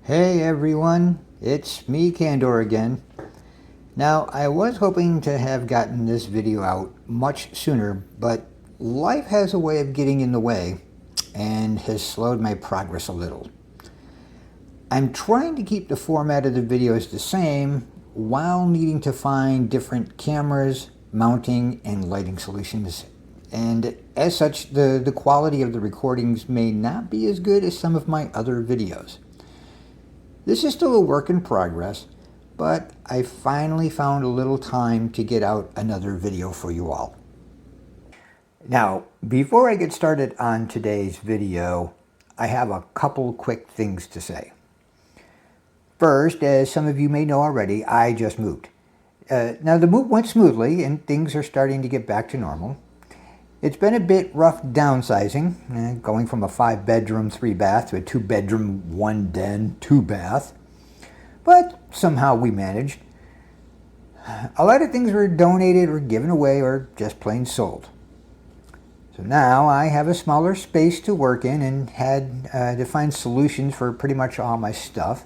Hey everyone, it's me Candor again. Now I was hoping to have gotten this video out much sooner, but life has a way of getting in the way and has slowed my progress a little. I'm trying to keep the format of the videos the same while needing to find different cameras, mounting, and lighting solutions. And as such, the quality of the recordings may not be as good as some of my other videos. This is still a work in progress, but I finally found a little time to get out another video for you all. Now, before I get started on today's video, I have a couple quick things to say. First, as some of you may know already, I just moved. Now the move went smoothly and things are starting to get back to normal. It's been a bit rough downsizing, going from a 5-bedroom, 3-bath to a 2-bedroom, 1-den, 2-bath. But somehow we managed. A lot of things were donated or given away or just plain sold. So now I have a smaller space to work in and had to find solutions for pretty much all my stuff.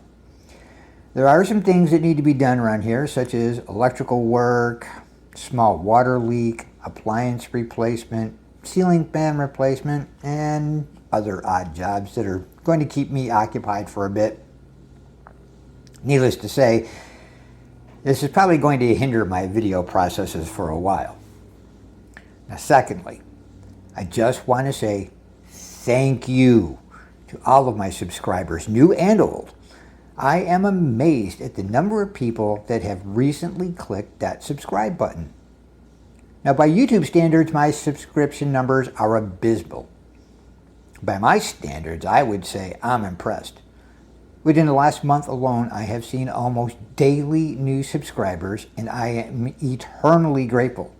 There are some things that need to be done around here, such as electrical work, small water leak, appliance replacement, ceiling fan replacement, and other odd jobs that are going to keep me occupied for a bit. Needless to say, this is probably going to hinder my video processes for a while. Now, secondly, I just want to say thank you to all of my subscribers, new and old. I am amazed at the number of people that have recently clicked that subscribe button. Now, by YouTube standards, my subscription numbers are abysmal. By my standards, I would say I'm impressed. Within the last month alone, I have seen almost daily new subscribers, and I am eternally grateful.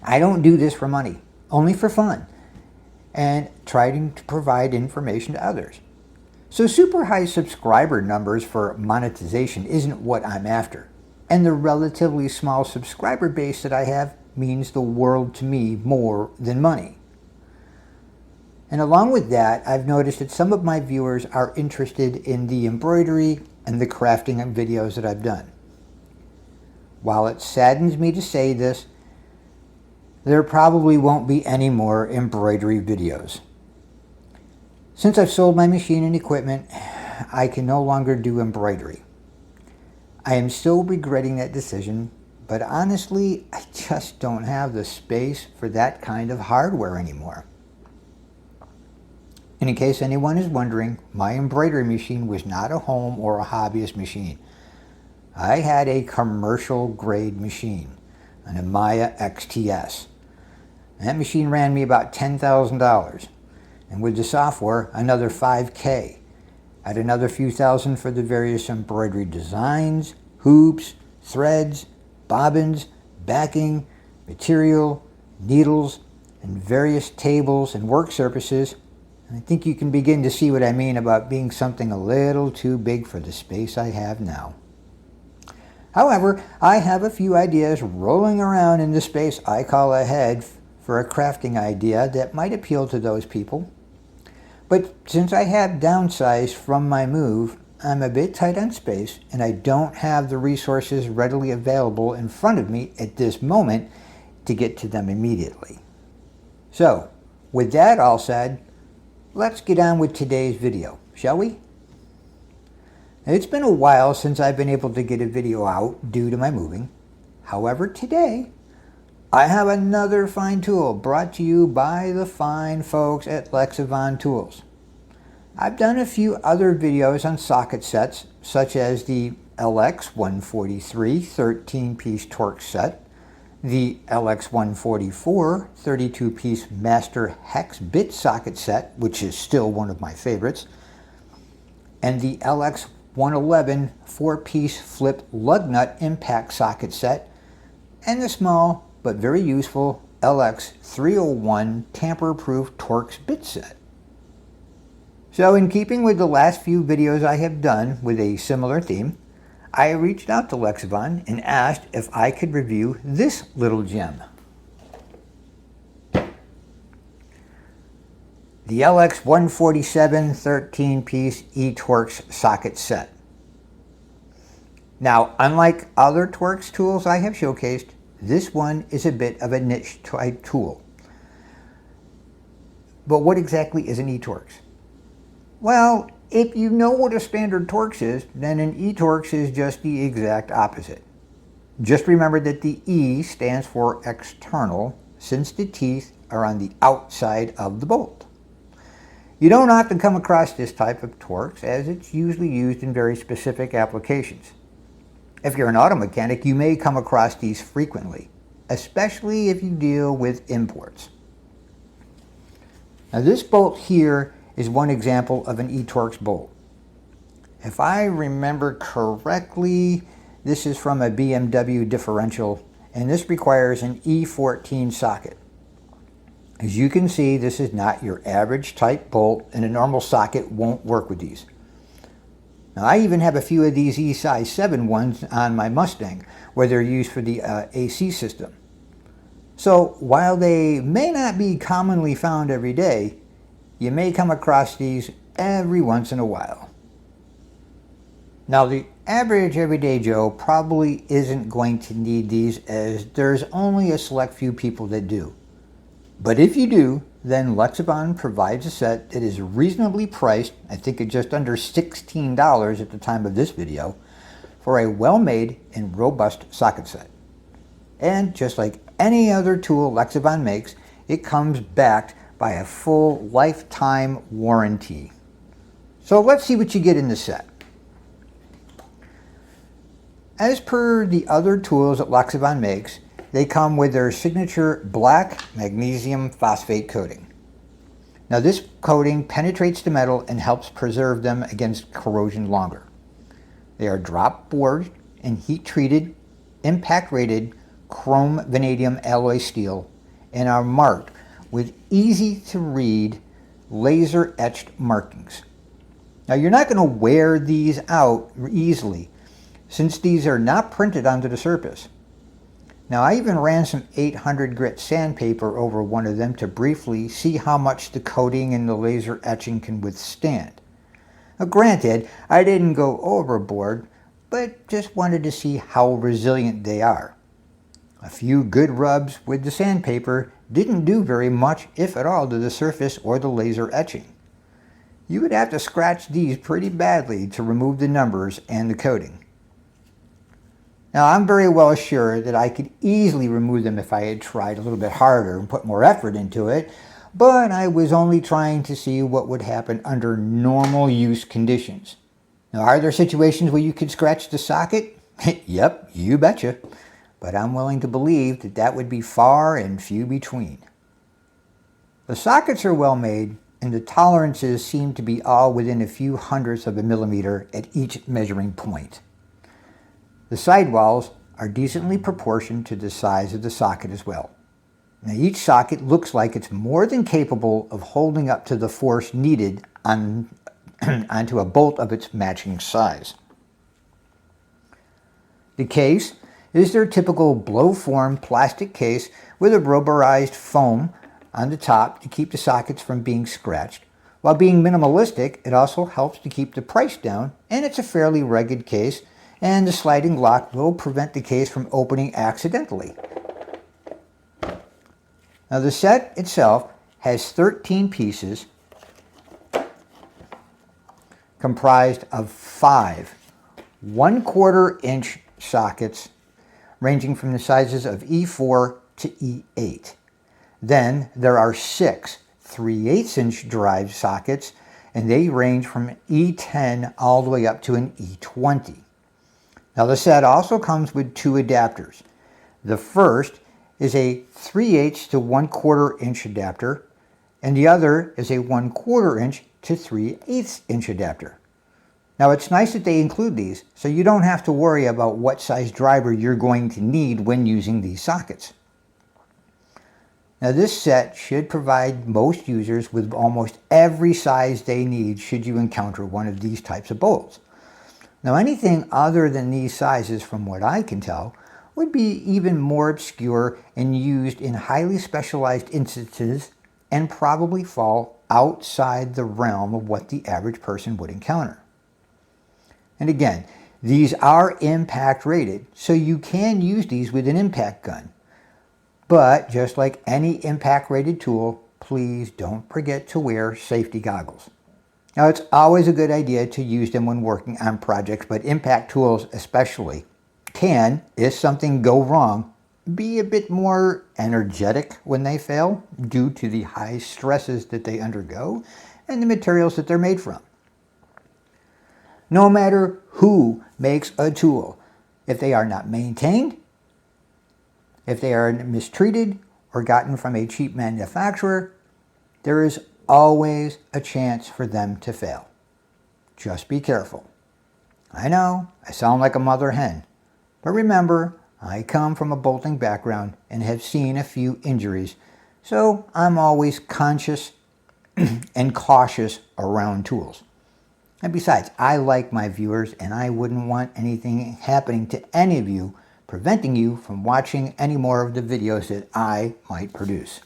I don't do this for money, only for fun, and trying to provide information to others. So super high subscriber numbers for monetization isn't what I'm after, and the relatively small subscriber base that I have means the world to me more than money. And along with that, I've noticed that some of my viewers are interested in the embroidery and the crafting videos that I've done. While it saddens me to say this, there probably won't be any more embroidery videos. Since I've sold my machine and equipment, I can no longer do embroidery. I am still regretting that decision, but honestly, I just don't have the space for that kind of hardware anymore. And in case anyone is wondering, my embroidery machine was not a home or a hobbyist machine. I had a commercial grade machine, an Amaya XTS. And that machine ran me about $10,000. And with the software, another $5K. Add another few thousand for the various embroidery designs, hoops, threads, bobbins, backing, material, needles, and various tables and work surfaces. I think you can begin to see what I mean about being something a little too big for the space I have now. However, I have a few ideas rolling around in the space I call a head for a crafting idea that might appeal to those people. But since I have downsized from my move, I'm a bit tight on space and I don't have the resources readily available in front of me at this moment to get to them immediately. So, with that all said, let's get on with today's video, shall we? It's been a while since I've been able to get a video out due to my moving. However, today, I have another fine tool brought to you by the fine folks at Lexivon Tools. I've done a few other videos on socket sets, such as the LX143 13-piece Torx set, the LX144 32-piece Master Hex Bit socket set, which is still one of my favorites, and the LX111 4-piece flip lug nut impact socket set, and the small but very useful LX301 tamper-proof Torx bit set. So in keeping with the last few videos I have done with a similar theme, I reached out to Lexivon and asked if I could review this little gem. the LX147 13-piece E-Torx socket set. Now, unlike other Torx tools I have showcased, this one is a bit of a niche type tool. But what exactly is an E-Torx? Well, if you know what a standard Torx is, then an E-Torx is just the exact opposite. Just remember that the E stands for external, since the teeth are on the outside of the bolt. You don't often come across this type of Torx, as it's usually used in very specific applications. If you're an auto mechanic, you may come across these frequently, especially if you deal with imports. Now this bolt here is one example of an E-Torx bolt. If I remember correctly, this is from a BMW differential, and this requires an E14 socket. As you can see, this is not your average type bolt, and a normal socket won't work with these. Now, I even have a few of these E-size 7 ones on my Mustang, where they're used for the AC system. So while they may not be commonly found every day, you may come across these every once in a while. Now, the average everyday Joe probably isn't going to need these, as there's only a select few people that do. But if you do, then Lexivon provides a set that is reasonably priced, I think at just under $16 at the time of this video, for a well-made and robust socket set. And just like any other tool Lexivon makes, it comes backed by a full lifetime warranty. So let's see what you get in the set. As per the other tools that Lexivon makes, they come with their signature black magnesium phosphate coating. Now this coating penetrates the metal and helps preserve them against corrosion longer. They are drop forged and heat treated, impact rated chrome vanadium alloy steel, and are marked with easy to read laser etched markings. Now you're not going to wear these out easily, since these are not printed onto the surface. Now I even ran some 800 grit sandpaper over one of them to briefly see how much the coating and the laser etching can withstand. Now granted, I didn't go overboard, but just wanted to see how resilient they are. A few good rubs with the sandpaper didn't do very much, if at all, to the surface or the laser etching. You would have to scratch these pretty badly to remove the numbers and the coating. Now, I'm very well sure that I could easily remove them if I had tried a little bit harder and put more effort into it, but I was only trying to see what would happen under normal use conditions. Now, are there situations where you could scratch the socket? Yep, you betcha. But I'm willing to believe that that would be far and few between. The sockets are well made, and the tolerances seem to be all within a few hundredths of a millimeter at each measuring point. The sidewalls are decently proportioned to the size of the socket as well. Now each socket looks like it's more than capable of holding up to the force needed onto a bolt of its matching size. The case is their typical blow-form plastic case with a rubberized foam on the top to keep the sockets from being scratched. While being minimalistic, it also helps to keep the price down, and it's a fairly rugged case, and the sliding lock will prevent the case from opening accidentally. Now the set itself has 13 pieces comprised of 5 1/4 inch sockets ranging from the sizes of E4 to E8. Then there are 6 3/8 inch drive sockets, and they range from E10 all the way up to an E20. Now the set also comes with 2 adapters. The first is a 3/8 to 1/4 inch adapter, and the other is a 1/4 inch to 3/8 inch adapter. Now it's nice that they include these, so you don't have to worry about what size driver you're going to need when using these sockets. Now this set should provide most users with almost every size they need should you encounter one of these types of bolts. Now anything other than these sizes, from what I can tell, would be even more obscure and used in highly specialized instances and probably fall outside the realm of what the average person would encounter. And again, these are impact rated, so you can use these with an impact gun. But just like any impact rated tool, please don't forget to wear safety goggles. Now, it's always a good idea to use them when working on projects, but impact tools especially can, if something go wrong, be a bit more energetic when they fail due to the high stresses that they undergo and the materials that they're made from. No matter who makes a tool, if they are not maintained, if they are mistreated or gotten from a cheap manufacturer, there is always a chance for them to fail. Just be careful. I know, I sound like a mother hen, but remember, I come from a bolting background and have seen a few injuries, so I'm always conscious and cautious around tools. And besides, I like my viewers and I wouldn't want anything happening to any of you, preventing you from watching any more of the videos that I might produce.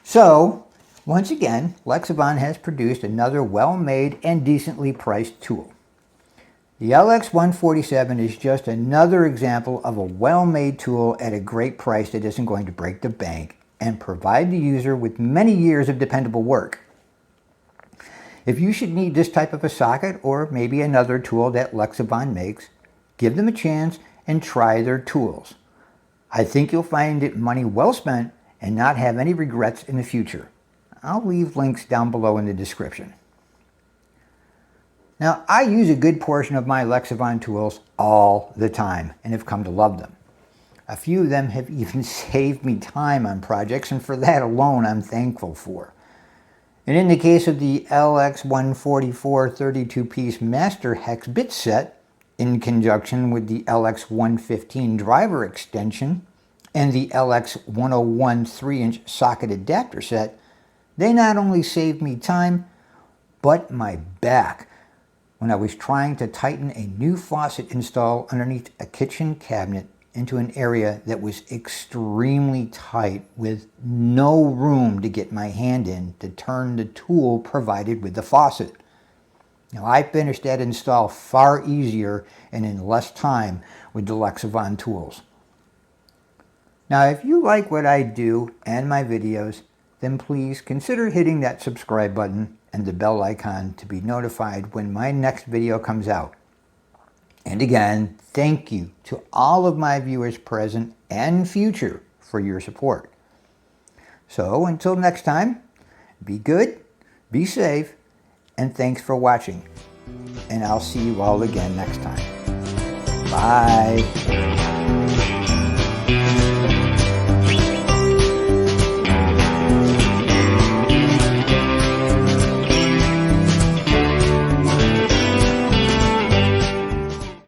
So, once again, Lexivon has produced another well-made and decently priced tool. The LX147 is just another example of a well-made tool at a great price that isn't going to break the bank and provide the user with many years of dependable work. If you should need this type of a socket or maybe another tool that Lexivon makes, give them a chance and try their tools. I think you'll find it money well spent and not have any regrets in the future. I'll leave links down below in the description. Now, I use a good portion of my Lexivon tools all the time and have come to love them. A few of them have even saved me time on projects, and for that alone I'm thankful for. And in the case of the LX144 32-piece Master Hex bit set, in conjunction with the LX115 driver extension and the LX101 3-inch socket adapter set, they not only saved me time, but my back when I was trying to tighten a new faucet install underneath a kitchen cabinet into an area that was extremely tight with no room to get my hand in to turn the tool provided with the faucet. Now, I finished that install far easier and in less time with the Lexivon tools. Now, if you like what I do and my videos, then please consider hitting that subscribe button and the bell icon to be notified when my next video comes out. And again, thank you to all of my viewers present and future for your support. So until next time, be good, be safe, and thanks for watching. And I'll see you all again next time. Bye.